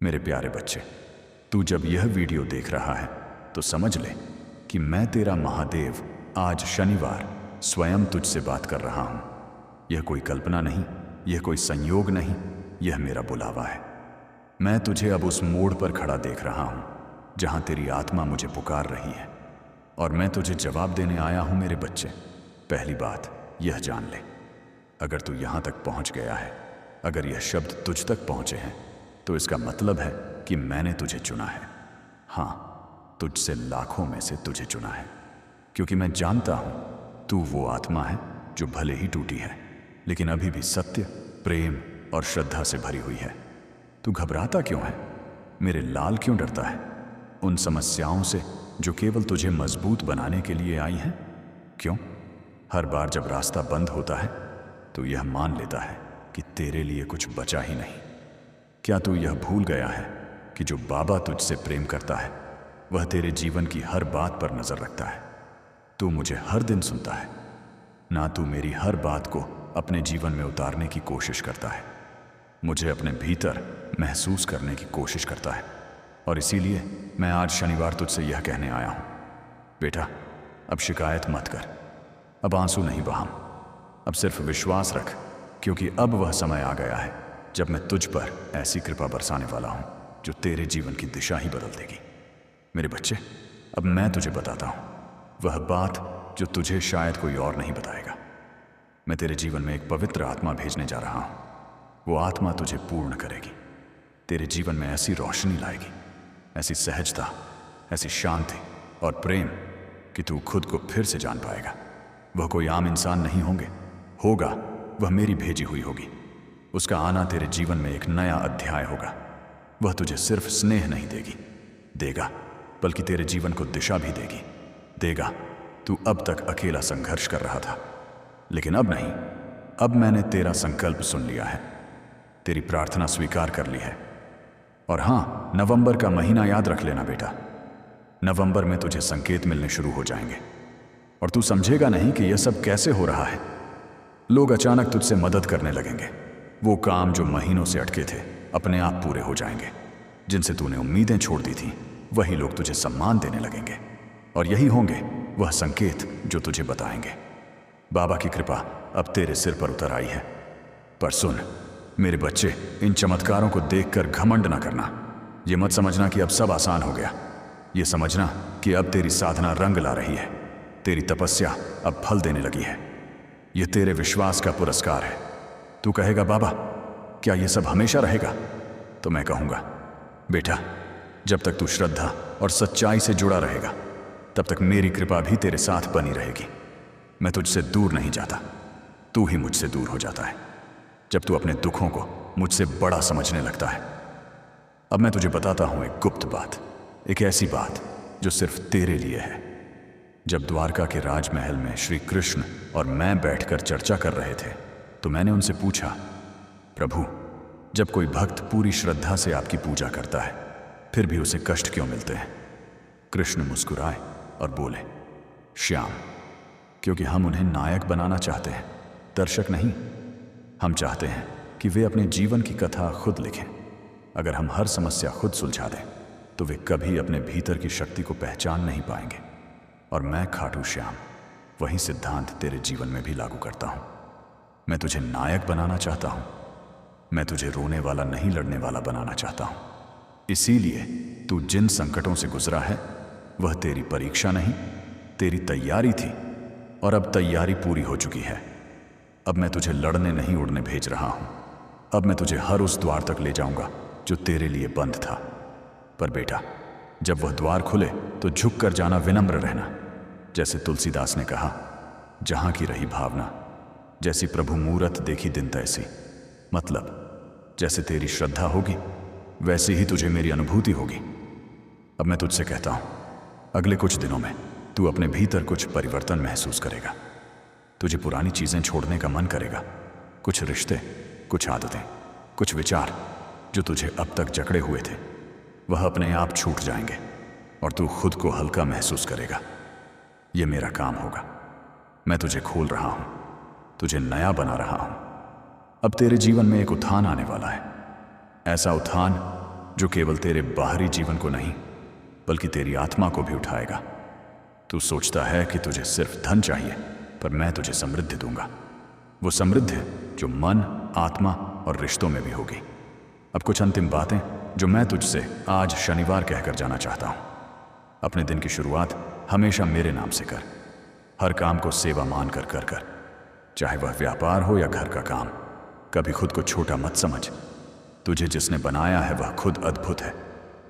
मेरे प्यारे बच्चे, तू जब यह वीडियो देख रहा है तो समझ ले कि मैं तेरा महादेव आज शनिवार स्वयं तुझसे बात कर रहा हूं। यह कोई कल्पना नहीं, यह कोई संयोग नहीं, यह मेरा बुलावा है। मैं तुझे अब उस मोड़ पर खड़ा देख रहा हूं जहां तेरी आत्मा मुझे पुकार रही है और मैं तुझे जवाब देने आया हूं। मेरे बच्चे, पहली बात यह जान ले, अगर तू यहां तक पहुंच गया है, अगर यह शब्द तुझ तक पहुंचे हैं, तो इसका मतलब है कि मैंने तुझे चुना है। हाँ, तुझसे लाखों में से तुझे चुना है, क्योंकि मैं जानता हूं तू वो आत्मा है जो भले ही टूटी है, लेकिन अभी भी सत्य, प्रेम और श्रद्धा से भरी हुई है। तू घबराता क्यों है? मेरे लाल क्यों डरता है उन समस्याओं से जो केवल तुझे मजबूत बनाने के लिए आई हैं? क्यों हर बार जब रास्ता बंद होता है तो यह मान लेता है कि तेरे लिए कुछ बचा ही नहीं? क्या तू यह भूल गया है कि जो बाबा तुझसे प्रेम करता है वह तेरे जीवन की हर बात पर नजर रखता है? तू मुझे हर दिन सुनता है ना, तू मेरी हर बात को अपने जीवन में उतारने की कोशिश करता है, मुझे अपने भीतर महसूस करने की कोशिश करता है। और इसीलिए मैं आज शनिवार तुझसे यह कहने आया हूं, बेटा, अब शिकायत मत कर, अब आंसू नहीं बहाम, अब सिर्फ विश्वास रख, क्योंकि अब वह समय आ गया है जब मैं तुझ पर ऐसी कृपा बरसाने वाला हूं जो तेरे जीवन की दिशा ही बदल देगी। मेरे बच्चे, अब मैं तुझे बताता हूं वह बात जो तुझे शायद कोई और नहीं बताएगा। मैं तेरे जीवन में एक पवित्र आत्मा भेजने जा रहा हूं। वो आत्मा तुझे पूर्ण करेगी, तेरे जीवन में ऐसी रोशनी लाएगी, ऐसी सहजता, ऐसी शांति और प्रेम कि तू खुद को फिर से जान पाएगा। वह कोई आम इंसान नहीं होगा, वह मेरी भेजी हुई होगी। उसका आना तेरे जीवन में एक नया अध्याय होगा। वह तुझे सिर्फ स्नेह नहीं देगा, बल्कि तेरे जीवन को दिशा भी देगा। तू अब तक अकेला संघर्ष कर रहा था, लेकिन अब नहीं, अब मैंने तेरा संकल्प सुन लिया है, तेरी प्रार्थना स्वीकार कर ली है। और हाँ, नवंबर का महीना याद रख लेना बेटा, नवंबर में तुझे संकेत मिलने शुरू हो जाएंगे और तू समझेगा नहीं कि यह सब कैसे हो रहा है। लोग अचानक तुझसे मदद करने लगेंगे, वो काम जो महीनों से अटके थे अपने आप पूरे हो जाएंगे। जिनसे तूने उम्मीदें छोड़ दी थी वही लोग तुझे सम्मान देने लगेंगे, और यही होंगे वह संकेत जो तुझे बताएंगे बाबा की कृपा अब तेरे सिर पर उतर आई है। पर सुन मेरे बच्चे, इन चमत्कारों को देखकर घमंड ना करना। ये मत समझना कि अब सब आसान हो गया, ये समझना कि अब तेरी साधना रंग ला रही है, तेरी तपस्या अब फल देने लगी है। ये तेरे विश्वास का पुरस्कार है। तू कहेगा, बाबा क्या ये सब हमेशा रहेगा? तो मैं कहूँगा, बेटा, जब तक तू श्रद्धा और सच्चाई से जुड़ा रहेगा तब तक मेरी कृपा भी तेरे साथ बनी रहेगी। मैं तुझसे दूर नहीं जाता, तू ही मुझसे दूर हो जाता है जब तू अपने दुखों को मुझसे बड़ा समझने लगता है। अब मैं तुझे बताता हूं एक गुप्त बात, एक ऐसी बात जो सिर्फ तेरे लिए है। जब द्वारका के राजमहल में श्री कृष्ण और मैं बैठकर चर्चा कर रहे थे तो मैंने उनसे पूछा, प्रभु, जब कोई भक्त पूरी श्रद्धा से आपकी पूजा करता है फिर भी उसे कष्ट क्यों मिलते हैं? कृष्ण मुस्कुराए और बोले, श्याम, क्योंकि हम उन्हें नायक बनाना चाहते हैं, दर्शक नहीं। हम चाहते हैं कि वे अपने जीवन की कथा खुद लिखें। अगर हम हर समस्या खुद सुलझा दें तो वे कभी अपने भीतर की शक्ति को पहचान नहीं पाएंगे। और मैं खाटू श्याम वही सिद्धांत तेरे जीवन में भी लागू करता हूं। मैं तुझे नायक बनाना चाहता हूं, मैं तुझे रोने वाला नहीं, लड़ने वाला बनाना चाहता हूं। इसीलिए तू जिन संकटों से गुजरा है वह तेरी परीक्षा नहीं, तेरी तैयारी थी, और अब तैयारी पूरी हो चुकी है। अब मैं तुझे लड़ने नहीं, उड़ने भेज रहा हूं। अब मैं तुझे हर उस द्वार तक ले जाऊंगा जो तेरे लिए बंद था। पर बेटा, जब वह द्वार खुले तो झुक कर जाना, विनम्र रहना। जैसे तुलसीदास ने कहा, जहां की रही भावना, जैसी प्रभु मूरत देखी दिन तैसी। मतलब जैसे तेरी श्रद्धा होगी वैसे ही तुझे मेरी अनुभूति होगी। अब मैं तुझसे कहता हूं, अगले कुछ दिनों में तू अपने भीतर कुछ परिवर्तन महसूस करेगा। तुझे पुरानी चीजें छोड़ने का मन करेगा, कुछ रिश्ते, कुछ आदतें, कुछ विचार जो तुझे अब तक जकड़े हुए थे वह अपने आप छूट जाएंगे और तू खुद को हल्का महसूस करेगा। यह मेरा काम होगा। मैं तुझे खोल रहा हूं, तुझे नया बना रहा हूं। अब तेरे जीवन में एक उत्थान आने वाला है, ऐसा उत्थान जो केवल तेरे बाहरी जीवन को नहीं बल्कि तेरी आत्मा को भी उठाएगा। तू सोचता है कि तुझे सिर्फ धन चाहिए, पर मैं तुझे समृद्धि दूंगा। वो समृद्धि जो मन, आत्मा और रिश्तों में भी होगी। अब कुछ अंतिम बातें जो मैं तुझसे आज शनिवार कहकर जाना चाहता हूं। अपने दिन की शुरुआत हमेशा मेरे नाम से कर। हर काम को सेवा मान कर कर, चाहे वह व्यापार हो या घर का काम। कभी खुद को छोटा मत समझ। तुझे जिसने बनाया है वह खुद अद्भुत है।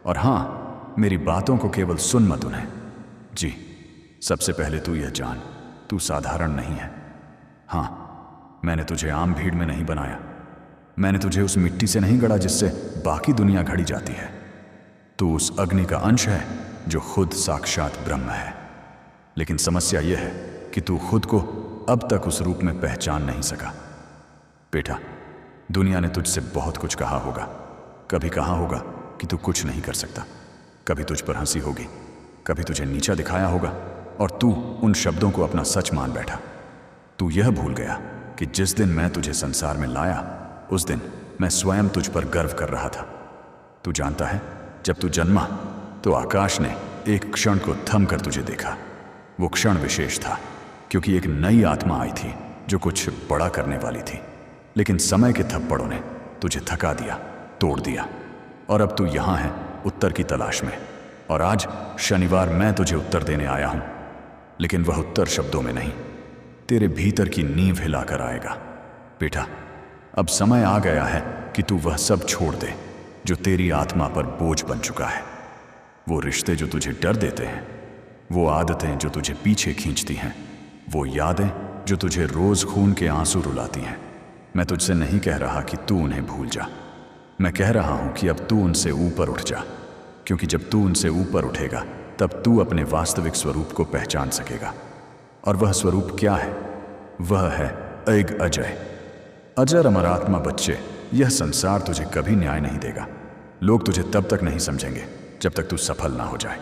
और हाँ, मेरी बातों को केवल सुन मत उन्हें। जी, सबसे पहले तू यह जान, तू साधारण नहीं है। हाँ, मैंने तुझे आम भीड़ में नहीं बनाया। मैंने तुझे उस मिट्टी से नहीं गढ़ा जिससे बाकी दुनिया घड़ी जाती है। तू उस अग्नि का अंश है जो खुद साक्षात ब्रह्म है। लेकिन समस्या यह है कि तू खुद को अब तक उस रूप में पहचान नहीं सका। बेटा, दुनिया ने तुझसे बहुत कुछ कहा होगा। कभी कहा होगा कि तू कुछ नहीं कर सकता। कभी तुझ पर हंसी होगी, कभी तुझे नीचा दिखाया होगा, और तू उन शब्दों को अपना सच मान बैठा। तू यह भूल गया कि जिस दिन मैं तुझे संसार में लाया, उस दिन मैं स्वयं तुझ पर गर्व कर रहा था। तू जानता है, जब तू जन्मा तो आकाश ने एक क्षण को थम कर तुझे देखा। वो क्षण विशेष था क्योंकि एक नई आत्मा आई थी जो कुछ बड़ा करने वाली थी। लेकिन समय के थप्पड़ों ने तुझे थका दिया, तोड़ दिया, और अब तू यहाँ है उत्तर की तलाश में। और आज शनिवार मैं तुझे उत्तर देने आया हूँ। लेकिन वह उत्तर शब्दों में नहीं, तेरे भीतर की नींव हिलाकर आएगा। बेटा, अब समय आ गया है कि तू वह सब छोड़ दे जो तेरी आत्मा पर बोझ बन चुका है। वो रिश्ते जो तुझे डर देते हैं, वो आदतें जो तुझे पीछे खींचती हैं, वो यादें जो तुझे रोज खून के आंसू रुलाती हैं। मैं तुझसे नहीं कह रहा कि तू उन्हें भूल जा। मैं कह रहा हूं कि अब तू उनसे ऊपर उठ जा, क्योंकि जब तू उनसे ऊपर उठेगा तब तू अपने वास्तविक स्वरूप को पहचान सकेगा। और वह स्वरूप क्या है? वह है एक अजय, अजर अमर आत्मा। बच्चे, यह संसार तुझे कभी न्याय नहीं देगा। लोग तुझे तब तक नहीं समझेंगे जब तक तू सफल ना हो जाए।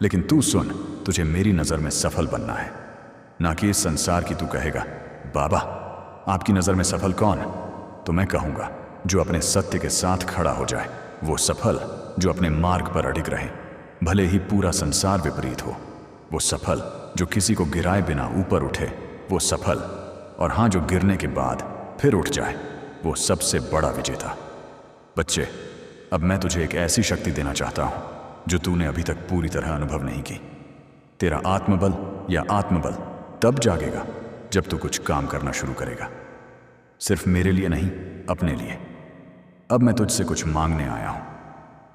लेकिन तू सुन, तुझे मेरी नज़र में सफल बनना है, ना कि इस संसार की। तू कहेगा, बाबा आपकी नज़र में सफल कौन? तो मैं कहूँगा, जो अपने सत्य के साथ खड़ा हो जाए वो सफल। जो अपने मार्ग पर अडिग रहे, भले ही पूरा संसार विपरीत हो, वो सफल। जो किसी को गिराए बिना ऊपर उठे, वो सफल। और हाँ, जो गिरने के बाद फिर उठ जाए, वो सबसे बड़ा विजेता। बच्चे, अब मैं तुझे एक ऐसी शक्ति देना चाहता हूँ जो तूने अभी तक पूरी तरह अनुभव नहीं की। तेरा आत्मबल या आत्मबल तब जागेगा जब तू कुछ काम करना शुरू करेगा, सिर्फ मेरे लिए नहीं, अपने लिए। अब मैं तुझसे कुछ मांगने आया हूं।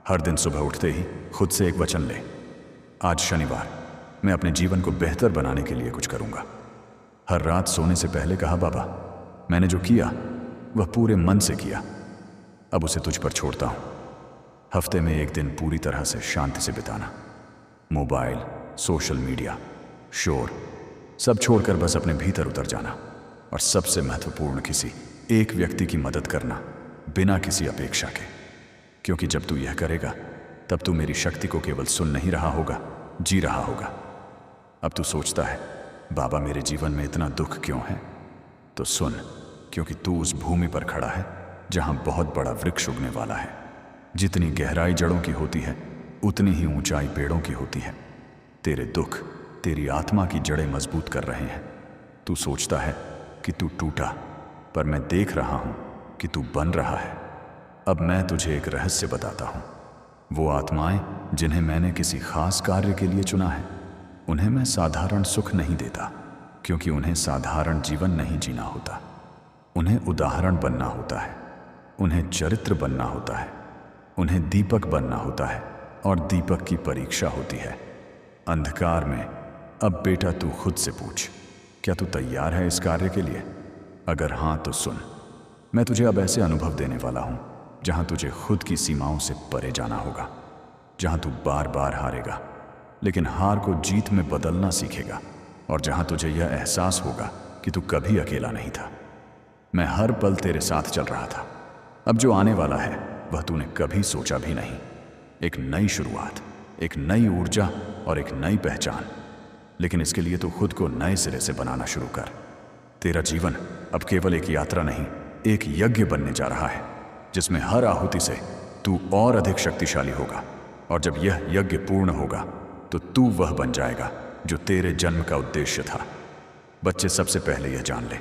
हर दिन सुबह उठते ही खुद से एक वचन ले, आज शनिवार मैं अपने जीवन को बेहतर बनाने के लिए कुछ करूंगा। हर रात सोने से पहले कहा, बाबा मैंने जो किया वह पूरे मन से किया, अब उसे तुझ पर छोड़ता हूं। हफ्ते में एक दिन पूरी तरह से शांति से बिताना। मोबाइल, सोशल मीडिया, शोर सब छोड़कर बस अपने भीतर उतर जाना। और सबसे महत्वपूर्ण, किसी एक व्यक्ति की मदद करना बिना किसी अपेक्षा के। क्योंकि जब तू यह करेगा तब तू मेरी शक्ति को केवल सुन नहीं रहा होगा, जी रहा होगा। अब तू सोचता है, बाबा मेरे जीवन में इतना दुख क्यों है? तो सुन, क्योंकि तू उस भूमि पर खड़ा है जहां बहुत बड़ा वृक्ष उगने वाला है। जितनी गहराई जड़ों की होती है, उतनी ही ऊंचाई पेड़ों की होती है। तेरे दुख तेरी आत्मा की जड़ें मजबूत कर रहे हैं। तू सोचता है कि तू टूटा, पर मैं देख रहा हूं कि तू बन रहा है। अब मैं तुझे एक रहस्य बताता हूं। वो आत्माएं जिन्हें मैंने किसी खास कार्य के लिए चुना है, उन्हें मैं साधारण सुख नहीं देता, क्योंकि उन्हें साधारण जीवन नहीं जीना होता। उन्हें उदाहरण बनना होता है, उन्हें चरित्र बनना होता है, उन्हें दीपक बनना होता है, और दीपक की परीक्षा होती है अंधकार में। अब बेटा तू खुद से पूछ, क्या तू तैयार है इस कार्य के लिए? अगर हाँ तो सुन, मैं तुझे अब ऐसे अनुभव देने वाला हूं जहां तुझे खुद की सीमाओं से परे जाना होगा, जहां तू बार बार हारेगा लेकिन हार को जीत में बदलना सीखेगा, और जहां तुझे यह एहसास होगा कि तू कभी अकेला नहीं था। मैं हर पल तेरे साथ चल रहा था। अब जो आने वाला है वह तूने कभी सोचा भी नहीं। एक नई शुरुआत, एक नई ऊर्जा और एक नई पहचान। लेकिन इसके लिए तू खुद को नए सिरे से बनाना शुरू कर। तेरा जीवन अब केवल एक यात्रा नहीं, एक यज्ञ बनने जा रहा है, जिसमें हर आहुति से तू और अधिक शक्तिशाली होगा, और जब यह यज्ञ पूर्ण होगा तो तू वह बन जाएगा जो तेरे जन्म का उद्देश्य था। बच्चे, सबसे पहले यह जान ले,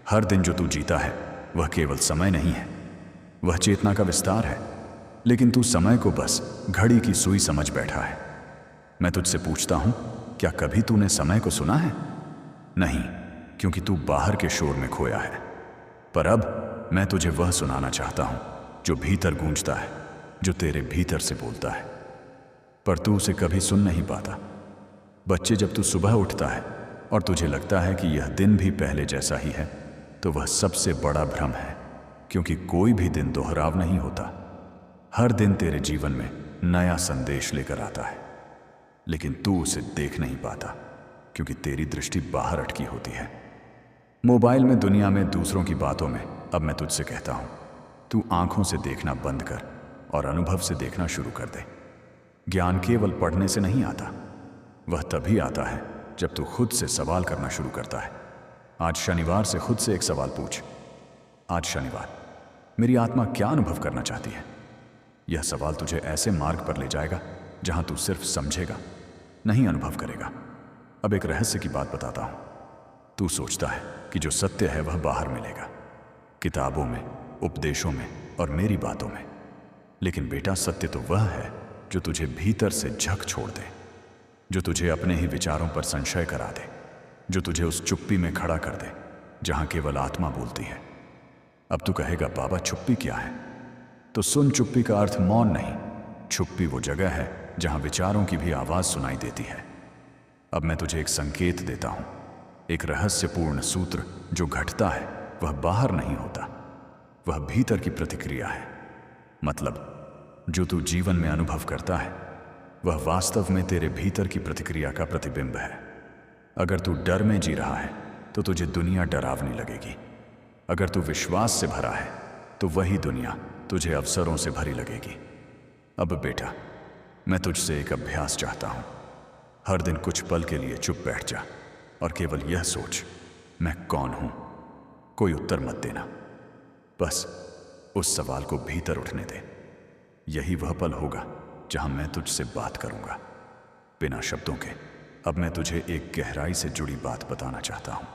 हर दिन जो तू जीता है वह केवल समय नहीं है, वह चेतना का विस्तार है। लेकिन तू समय को बस घड़ी की सुई समझ बैठा है। मैं तुझसे पूछता हूं, क्या कभी तूने समय को सुना है? नहीं, क्योंकि तू बाहर के शोर में खोया है। पर अब मैं तुझे वह सुनाना चाहता हूं जो भीतर गूंजता है, जो तेरे भीतर से बोलता है, पर तू उसे कभी सुन नहीं पाता। बच्चे, जब तू सुबह उठता है और तुझे लगता है कि यह दिन भी पहले जैसा ही है, तो वह सबसे बड़ा भ्रम है, क्योंकि कोई भी दिन दोहराव नहीं होता। हर दिन तेरे जीवन में नया संदेश लेकर आता है, लेकिन तू उसे देख नहीं पाता, क्योंकि तेरी दृष्टि बाहर अटकी होती है। मोबाइल में, दुनिया में, दूसरों की बातों में। अब मैं तुझसे कहता हूं, तू आंखों से देखना बंद कर और अनुभव से देखना शुरू कर दे। ज्ञान केवल पढ़ने से नहीं आता, वह तभी आता है जब तू खुद से सवाल करना शुरू करता है। आज शनिवार से खुद से एक सवाल पूछ, आज शनिवार मेरी आत्मा क्या अनुभव करना चाहती है? यह सवाल तुझे ऐसे मार्ग पर ले जाएगा जहां तू सिर्फ समझेगा, नहीं अनुभव करेगा। अब एक रहस्य की बात बताता हूं। तू सोचता है कि जो सत्य है वह बाहर मिलेगा, किताबों में, उपदेशों में और मेरी बातों में। लेकिन बेटा, सत्य तो वह है जो तुझे भीतर से झक छोड़ दे, जो तुझे अपने ही विचारों पर संशय करा दे, जो तुझे उस चुप्पी में खड़ा कर दे जहां केवल आत्मा बोलती है। अब तू कहेगा, बाबा चुप्पी क्या है? तो सुन, चुप्पी का अर्थ मौन नहीं। चुप्पी वो जगह है जहां विचारों की भी आवाज सुनाई देती है। अब मैं तुझे एक संकेत देता हूं, एक रहस्यपूर्ण सूत्र। जो घटता है वह बाहर नहीं होता, वह भीतर की प्रतिक्रिया है। मतलब, जो तू जीवन में अनुभव करता है वह वास्तव में तेरे भीतर की प्रतिक्रिया का प्रतिबिंब है। अगर तू डर में जी रहा है तो तुझे दुनिया डरावनी लगेगी। अगर तू विश्वास से भरा है तो वही दुनिया तुझे अवसरों से भरी लगेगी। अब बेटा, मैं तुझसे एक अभ्यास चाहता हूं। हर दिन कुछ पल के लिए चुप बैठ जा और केवल यह सोच, मैं कौन हूं? कोई उत्तर मत देना, बस उस सवाल को भीतर उठने दे। यही वह पल होगा जहां मैं तुझसे बात करूंगा, बिना शब्दों के। अब मैं तुझे एक गहराई से जुड़ी बात बताना चाहता हूं।